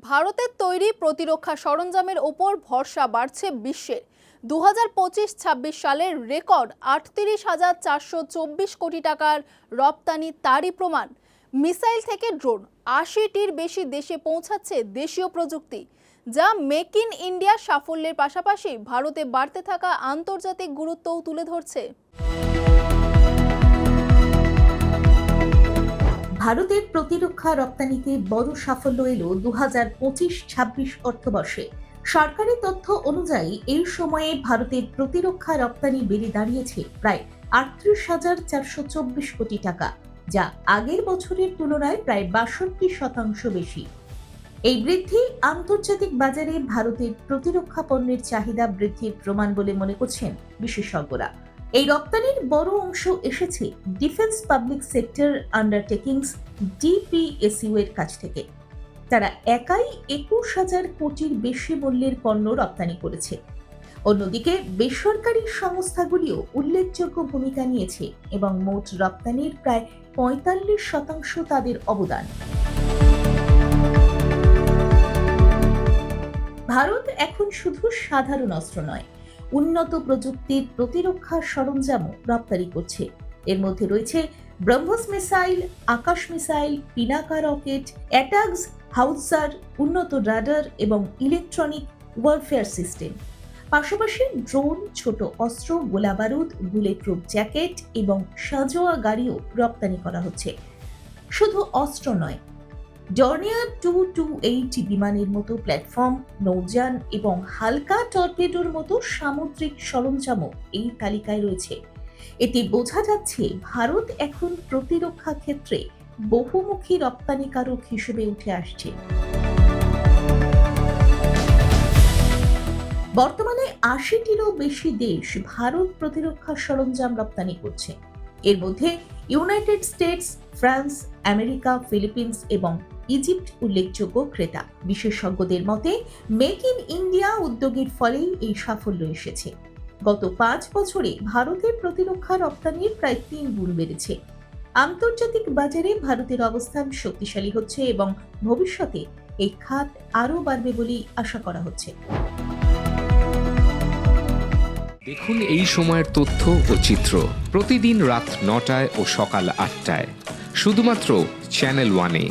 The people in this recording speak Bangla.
ভারতের তৈরি প্রতিরক্ষা সরঞ্জামের ওপর ভরসা বাড়ছে বিশ্বের। 2025-26 সালের রেকর্ড 38,424 কোটি টাকার রপ্তানি তারই প্রমাণ। মিসাইল থেকে ড্রোন 80টির বেশি দেশে পৌঁছাচ্ছে দেশীয় প্রযুক্তি, যা মেক ইন ইন্ডিয়া সাফল্যের পাশাপাশি ভারতে বাড়তে থাকা আন্তর্জাতিক গুরুত্বও তুলে ধরছে। ভারতের প্রতিরক্ষা রপ্তানিতে বড় সাফল্য এলো 2025-26 অর্থবর্ষে। সরকারি তথ্য অনুযায়ী এই সময়ে ভারতের প্রতিরক্ষা রপ্তানি বেড়ে দাঁড়িয়েছে প্রায় 38,424 কোটি টাকা, যা আগের বছরের তুলনায় প্রায় 62% বেশি। এই বৃদ্ধি আন্তর্জাতিক বাজারে ভারতের প্রতিরক্ষা পণ্যের চাহিদা বৃদ্ধির প্রমাণ বলে মনে করছেন বিশেষজ্ঞরা। এই রপ্তানির বড় অংশ এসেছে ডিফেন্স পাবলিক সেক্টর আন্ডারটেকিংস ডিপিএসইউ এর কাছ থেকে। তারা একাই 21,000 কোটির বেশি মূল্যের পণ্য রপ্তানি করেছে। অন্যদিকে বেসরকারি সংস্থাগুলিও উল্লেখযোগ্য ভূমিকা নিয়েছে এবং মোট রপ্তানির প্রায় 45% তাদের অবদান। ভারত এখন শুধু সাধারণ অস্ত্র নয়, উন্নত প্রযুক্তির প্রতিরক্ষা সরঞ্জামও রপ্তানি করছে। এর মধ্যে রয়েছে ব্রহ্মস মিসাইল, আকাশ মিসাইল, পিনাকা রকেট, অ্যাটাকস, হাউটজার, উন্নত রাডার এবং ইলেকট্রনিক ওয়ারফেয়ার সিস্টেম। পাশাপাশি ড্রোন, ছোট অস্ত্র, গোলাবারুদ, বুলেট প্রুফ জ্যাকেট এবং সাঁজোয়া গাড়িও রপ্তানি করা হচ্ছে। শুধু অস্ত্র নয়, ডর্নিয়ার 228 বিমানের মতো প্ল্যাটফর্ম, নৌযান এবং হালকা টর্পেডোর মতো সামুদ্রিক সরঞ্জামও এই তালিকায় রয়েছে। এতে বোঝা যাচ্ছে ভারত এখন প্রতিরক্ষা ক্ষেত্রে বহুমুখী রপ্তানিকারক হিসেবে উঠে আসছে। বর্তমানে 80টিরও বেশি দেশ ভারত প্রতিরক্ষা সরঞ্জাম রপ্তানি করছে। এর মধ্যে United states, France, America, Philippines এবং ইজিপ্ট উল্লেখযোগ্য ক্রেতা। বিশেষজ্ঞদের মতে মেক ইন ইন্ডিয়া উদ্যোগের ফলেই এই সাফল্য এসেছে। গত 5 বছরে ভারতের প্রতিরক্ষা রপ্তানির প্রায় 3 গুণ বেড়েছে। আন্তর্জাতিক বাজারে ভারতের অবস্থান শক্তিশালী হচ্ছে এবং ভবিষ্যতে এই খাত আরও বাড়বে বলেই আশা করা হচ্ছে। দেখুন এই সময়ের তথ্য ও চিত্র প্রতিদিন রাত 9টায় ও সকাল 8টায় শুধুমাত্র চ্যানেল 1-এ।